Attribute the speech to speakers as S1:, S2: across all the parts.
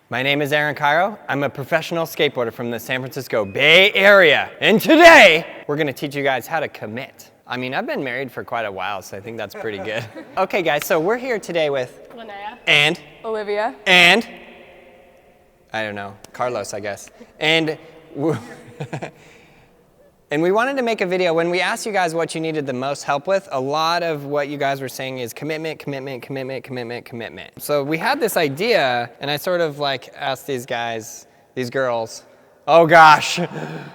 S1: My name is Aaron Cairo. I'm a professional skateboarder from the San Francisco Bay Area. And today, we're gonna teach you guys how to commit. I mean, I've been married for quite a while, so I think that's pretty good. Okay, guys, so we're here today with
S2: Linnea
S1: and
S2: Olivia
S1: and I don't know, Carlos, I guess. And and we wanted to make a video. When we asked you guys what you needed the most help with, a lot of what you guys were saying is commitment, commitment, commitment, commitment, commitment. So we had this idea, and I sort of like asked these guys, these girls, oh gosh,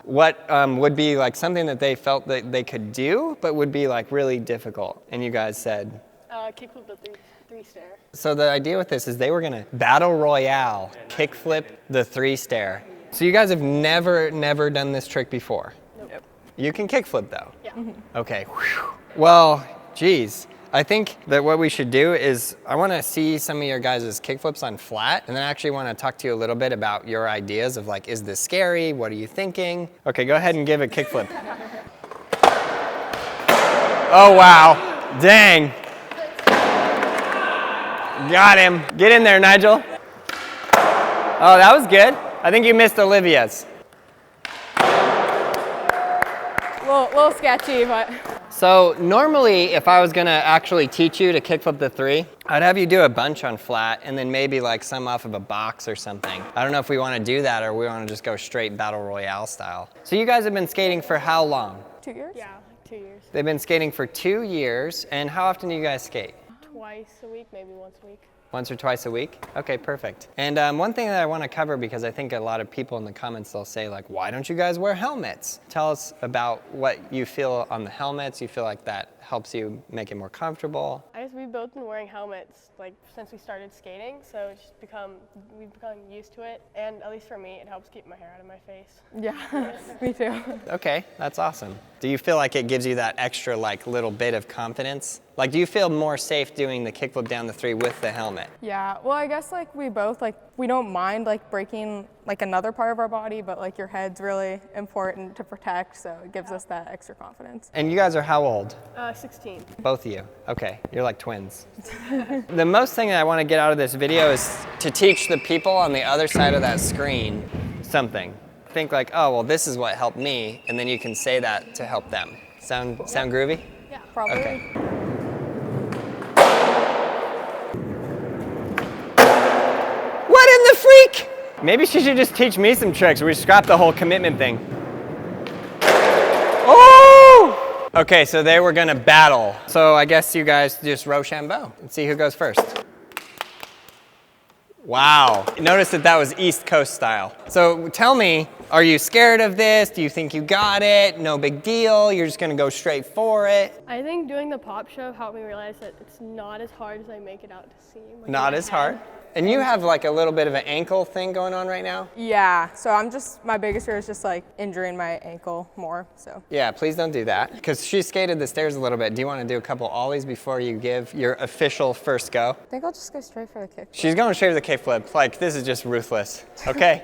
S1: what would be like something that they felt that they could do, but would be like really difficult. And you guys said?
S2: Kickflip the three stair.
S1: So the idea with this is they were gonna battle royale, kickflip the three stair. So you guys have never done this trick before?
S2: Nope.
S1: You can kickflip though?
S2: Yeah.
S1: Okay, whew. Well, geez. I think that what we should do is I wanna see some of your guys' kickflips on flat, and then I actually wanna talk to you a little bit about your ideas of like, is this scary? What are you thinking? Okay, go ahead and give a kickflip. Oh wow, dang. Got him. Get in there, Nigel. Oh, that was good. I think you missed Olivia's.
S2: Little sketchy, but.
S1: So normally, if I was gonna actually teach you to kickflip the three, I'd have you do a bunch on flat and then maybe like some off of a box or something. I don't know if we wanna do that or we wanna just go straight battle royale style. So you guys have been skating for how long?
S2: 2 years? Yeah, like 2 years.
S1: They've been skating for 2 years, and how often do you guys skate?
S2: Twice a week, maybe once a week.
S1: Once or twice a week? Okay, perfect. And one thing that I want to cover, because I think a lot of people in the comments, they'll say like, why don't you guys wear helmets? Tell us about what you feel on the helmets. You feel like that helps you make it more comfortable?
S2: I guess we've both been wearing helmets like since we started skating, so it's just we've become used to it. And at least for me, it helps keep my hair out of my face. Yeah, me too.
S1: Okay, that's awesome. Do you feel like it gives you that extra like little bit of confidence? Like, do you feel more safe doing the kickflip down the three with the helmet?
S3: Yeah, well, I guess like we both, like, we don't mind like breaking like another part of our body, but like your head's really important to protect, so it gives us that extra confidence.
S1: And you guys are how old?
S2: 16.
S1: Both of you. Okay, you're like twins. The most thing that I want to get out of this video is to teach the people on the other side of that screen something. Think like, oh, well, this is what helped me, and then you can say that to help them. Sound groovy?
S3: Yeah, probably.
S1: Okay. What in the freak? Maybe she should just teach me some tricks. We scrap the whole commitment thing. Oh! Okay, so they were gonna battle. So I guess you guys just Rochambeau and see who goes first. Wow. Notice that was East Coast style. So tell me, are you scared of this? Do you think you got it? No big deal? You're just gonna go straight for it?
S2: I think doing the pop show helped me realize that it's not as hard as I make it out to seem. Like
S1: Not as hard? And you have like a little bit of an ankle thing going on right now?
S3: Yeah, so my biggest fear is just like injuring my ankle more, so.
S1: Yeah, please don't do that. Because she skated the stairs a little bit. Do you want to do a couple ollies before you give your official first go?
S3: I think I'll just go straight for the kick.
S1: She's going straight for the kickflip. Like, this is just ruthless. Okay,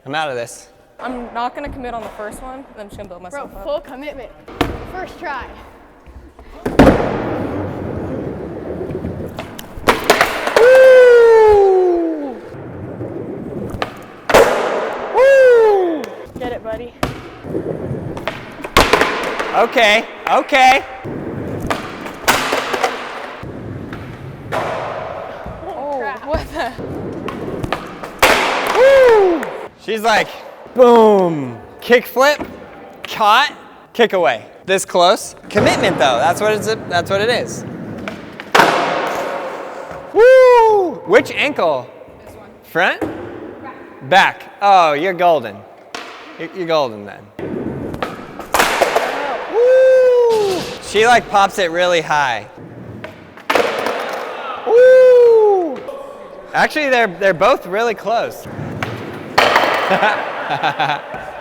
S1: I'm out of this.
S3: I'm not gonna commit on the first one, then I'm just gonna build myself up.
S2: Full commitment. First try. Get it, buddy.
S1: Okay, okay.
S2: Oh,
S3: What the?
S1: Woo! She's like, boom. Kickflip, caught, kick away. This close. Commitment though, that's what it is. Woo! Which ankle?
S3: This one.
S1: Front? Back. Oh, you're golden. You're golden then. Woo! She like pops it really high. Woo! Actually, they're both really close.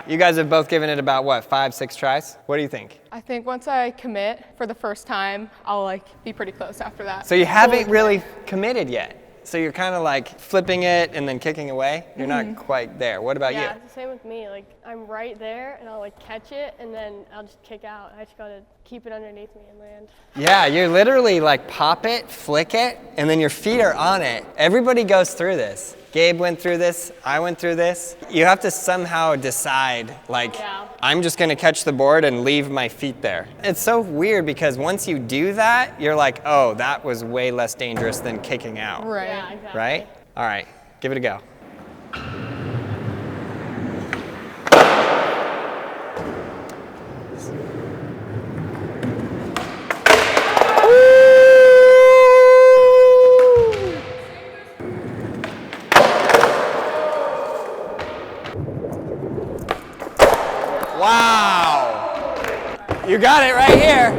S1: You guys have both given it about what, 5, 6 tries? What do you think?
S3: I think once I commit for the first time, I'll like be pretty close after that.
S1: So you haven't really committed yet. So you're kind of like flipping it and then kicking away. You're not quite there. What about you?
S2: Yeah, it's the same with me. Like, I'm right there and I'll like catch it and then I'll just kick out. I just gotta keep it underneath me and land.
S1: Yeah, you literally like pop it, flick it, and then your feet are on it. Everybody goes through this. Gabe went through this, I went through this. You have to somehow decide, like, I'm just gonna catch the board and leave my feet there. It's so weird because once you do that, you're like, oh, that was way less dangerous than kicking out.
S3: Right.
S2: Yeah, exactly.
S1: Right? All right, give it a go. Wow! You got it right here.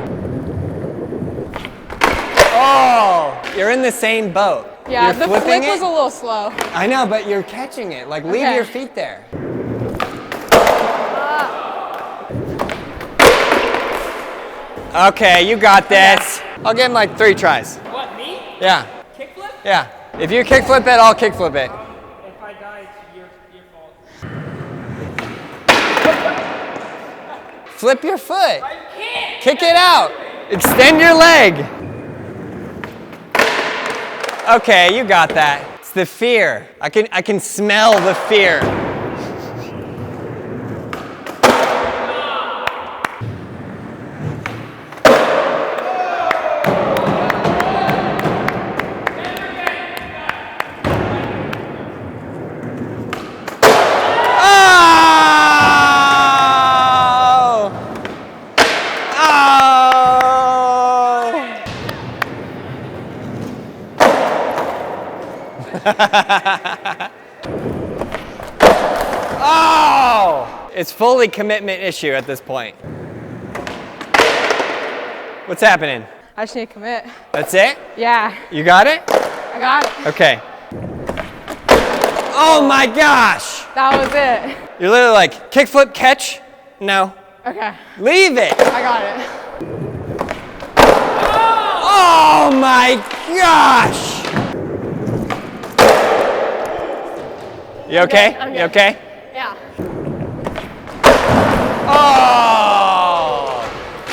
S1: Oh, you're in the same boat.
S3: Yeah,
S1: You're
S3: the
S1: flipping
S3: flick
S1: it?
S3: was a little slow.
S1: I know, but you're catching it. Like, leave
S3: Okay.
S1: your feet there. Okay, you got this. I'll give him like 3 tries.
S4: What, me?
S1: Yeah.
S4: Kickflip?
S1: Yeah. If you kickflip it, I'll kickflip it.
S4: If I die, it's your fault.
S1: Flip your foot.
S4: I can't!
S1: Kick it out. Extend your leg. Okay, you got that. It's the fear. I can smell the fear. Oh! It's fully commitment issue at this point. What's happening?
S3: I just need to commit.
S1: That's it?
S3: Yeah,
S1: You got it?
S3: I got it.
S1: Okay. Oh my gosh!
S3: That was it.
S1: You're literally like, kickflip, catch? No.
S3: Okay,
S1: Leave it!
S3: I got it.
S1: Oh my gosh! You okay?
S2: I'm
S1: You
S2: good.
S1: okay?
S2: Yeah.
S1: Oh!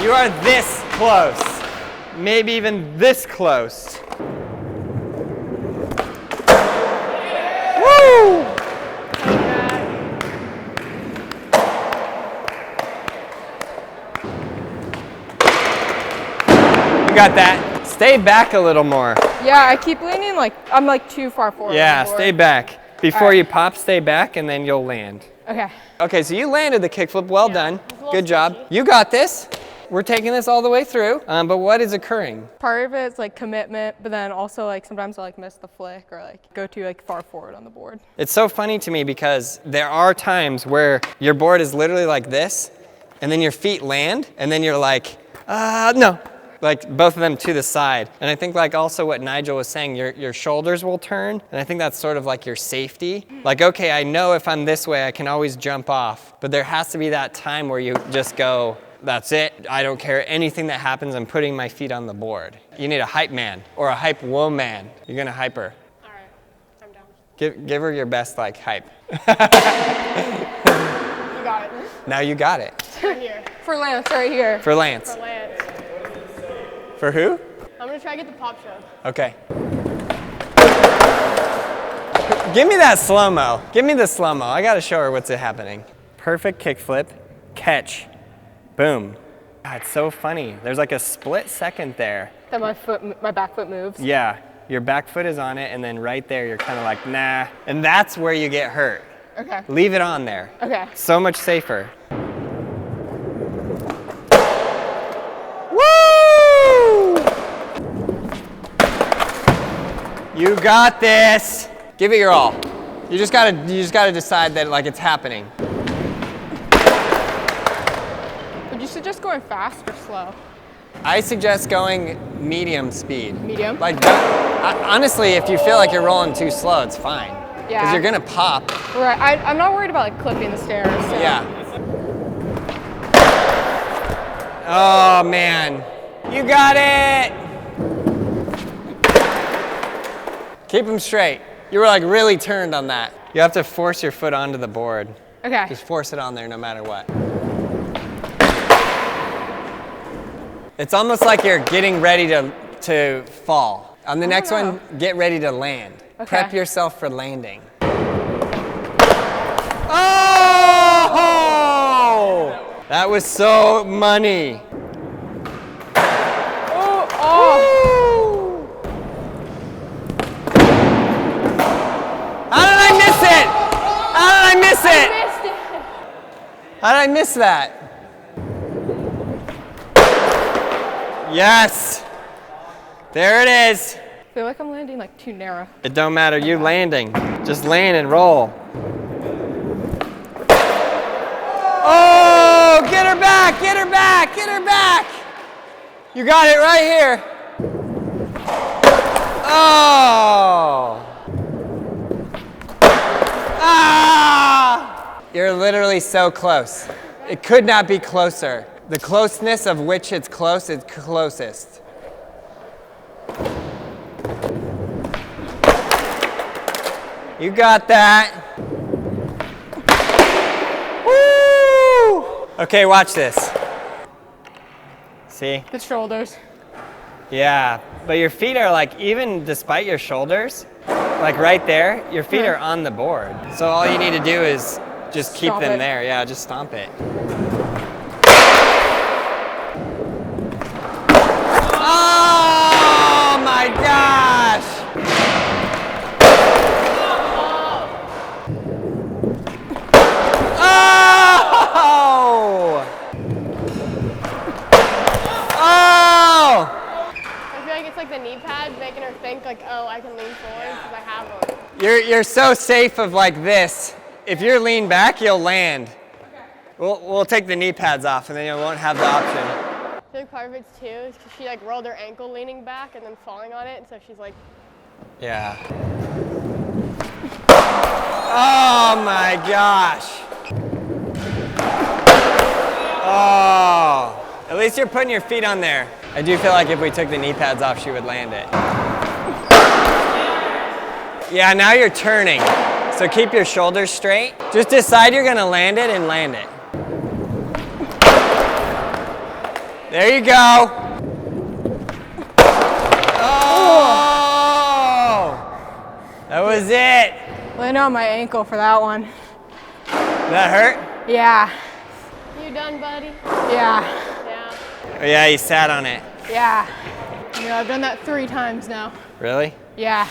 S1: You are this close. Maybe even this close. Woo! You got that. Stay back a little more.
S3: Yeah, I keep leaning like, I'm like too far forward.
S1: Yeah,
S3: on the board.
S1: stay back. Before
S3: right.
S1: you pop, stay back, and then you'll land.
S3: Okay.
S1: Okay, so you landed the kickflip. Well done.
S2: it's a little
S1: Good job.
S2: sketchy.
S1: You got this. We're taking this all the way through. But what is occurring?
S3: Part of it's like commitment, but then also like sometimes I like miss the flick or like go too like far forward on the board.
S1: It's so funny to me because there are times where your board is literally like this, and then your feet land, and then you're like, no. Like both of them to the side. And I think like also what Nigel was saying, your shoulders will turn. And I think that's sort of like your safety. Like, okay, I know if I'm this way, I can always jump off. But there has to be that time where you just go, that's it. I don't care anything that happens. I'm putting my feet on the board. You need a hype man or a hype woman. You're gonna hype her.
S2: All right. I'm down.
S1: Give her your best like hype.
S2: You got it.
S1: Now you got it.
S2: Right here.
S3: For Lance, right here.
S1: For Lance.
S2: For Lance.
S1: For who?
S2: I'm gonna try to get the pop show.
S1: Okay. Give me that slow-mo. Give me the slow-mo. I gotta show her what's happening. Perfect kickflip, catch, boom. God, it's so funny. There's like a split second there.
S3: Then my back foot moves.
S1: Yeah, your back foot is on it, and then right there, you're kind of like, nah. And that's where you get hurt.
S3: Okay.
S1: Leave it on there.
S3: Okay.
S1: So much safer. Woo! You got this. Give it your all. You just gotta decide that like it's happening.
S3: Would you suggest going fast or slow?
S1: I suggest going medium speed.
S3: Medium?
S1: Like, honestly, if you feel like you're rolling too slow, it's fine. Because
S3: Yeah.
S1: you're gonna pop.
S3: Right. I'm not worried about like clipping the stairs. So.
S1: Yeah. Oh man, you got it. Keep them straight. You were like really turned on that. You have to force your foot onto the board.
S3: Okay.
S1: Just force it on there no matter what. It's almost like you're getting ready to fall. On the next one, get ready to land.
S3: Okay.
S1: Prep yourself for landing. Oh! That was so money. How did I miss it? How did I miss it? How did I miss that? Yes. There it is.
S3: I feel like I'm landing like too narrow.
S1: It don't matter, you landing. Just land and roll. Oh, get her back, get her back, get her back. You got it right here. Oh. Ah! You're literally so close. It could not be closer. The closeness of which it's close is closest. You got that. Woo! Okay, watch this. See?
S3: The shoulders.
S1: Yeah, but your feet are like, even despite your shoulders, like right there, your feet are on the board. So all you need to do is just keep
S3: Stomp
S1: them
S3: it.
S1: there. Yeah, just stomp it. Oh my gosh! Oh! Oh!
S2: I feel like it's like the knee pad making her think like, oh, I can lean forward because I have one.
S1: You're so safe of like this. If you're lean back, you'll land. We'll take the knee pads off and then you won't have the option.
S2: I feel like part of it too is because she like rolled her ankle leaning back and then falling on it, and so she's like,
S1: Yeah. Oh my gosh. Oh. At least you're putting your feet on there. I do feel like if we took the knee pads off, she would land it. Yeah, now you're turning. So keep your shoulders straight. Just decide you're gonna land it and land it. There you go. Oh! That was it.
S3: Landed on my ankle for that one.
S1: That hurt?
S3: Yeah.
S2: you done, buddy?
S3: Yeah.
S2: Yeah.
S1: Oh yeah, you sat on it.
S3: Yeah. You know, I've done that 3 times now.
S1: Really?
S3: Yeah.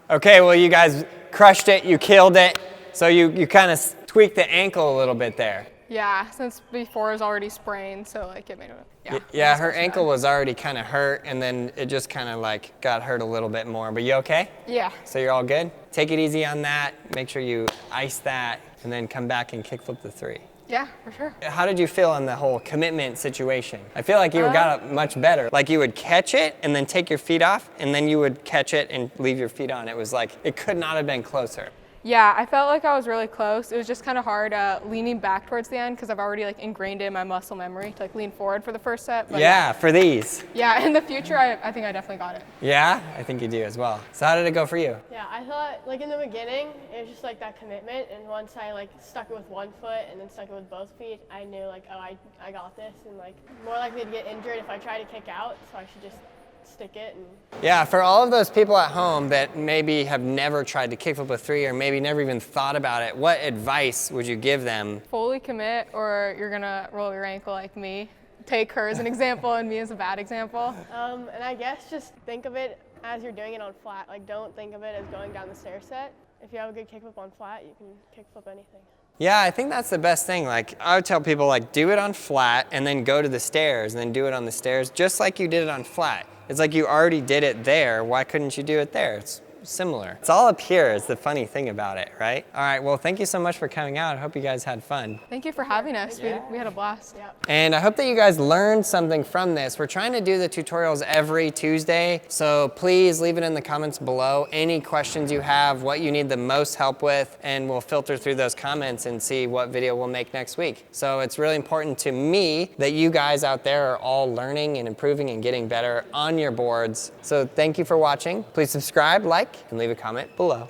S1: Okay, well you guys crushed it, you killed it. So you kind of tweaked the ankle a little bit there.
S3: Yeah, since before it was already sprained, so like it made it, yeah.
S1: Yeah, her ankle was already kind of hurt, and then it just kind of like got hurt a little bit more. But you okay?
S3: Yeah.
S1: So you're all good? Take it easy on that. Make sure you ice that, and then come back and kickflip the 3.
S3: Yeah, for sure.
S1: How did you feel on the whole commitment situation? I feel like you got it much better. Like you would catch it and then take your feet off, and then you would catch it and leave your feet on. It was like, it could not have been closer.
S3: Yeah, I felt like I was really close. It was just kind of hard leaning back towards the end because I've already like ingrained it in my muscle memory to like lean forward for the first set. But
S1: Yeah, for these.
S3: yeah, in the future, I think I definitely got it.
S1: Yeah, I think you do as well. So how did it go for you?
S2: Yeah, I thought like in the beginning it was just like that commitment, and once I like stuck it with one foot and then stuck it with both feet, I knew like, oh, I got this, and like more likely to get injured if I try to kick out, so I should just stick it. And
S1: Yeah, for all of those people at home that maybe have never tried to kickflip a 3 or maybe never even thought about it, what advice would you give them?
S3: Fully commit or you're gonna roll your ankle like me. Take her as an example and me as a bad example.
S2: and I guess just think of it as you're doing it on flat. Like don't think of it as going down the stair set. If you have a good kickflip on flat, you can kickflip anything.
S1: Yeah, I think that's the best thing. Like, I would tell people, like, do it on flat and then go to the stairs and then do it on the stairs just like you did it on flat. It's like you already did it there. Why couldn't you do it there? It's similar. It's all up here is the funny thing about it, right? All right, well, thank you so much for coming out. I hope you guys had fun.
S3: Thank you for having us. We had a blast.
S2: Yeah.
S1: And I hope that you guys learned something from this. We're trying to do the tutorials every Tuesday, so please leave it in the comments below. Any questions you have, what you need the most help with, and we'll filter through those comments and see what video we'll make next week. So it's really important to me that you guys out there are all learning and improving and getting better on your boards. So thank you for watching. Please subscribe, like, and leave a comment below.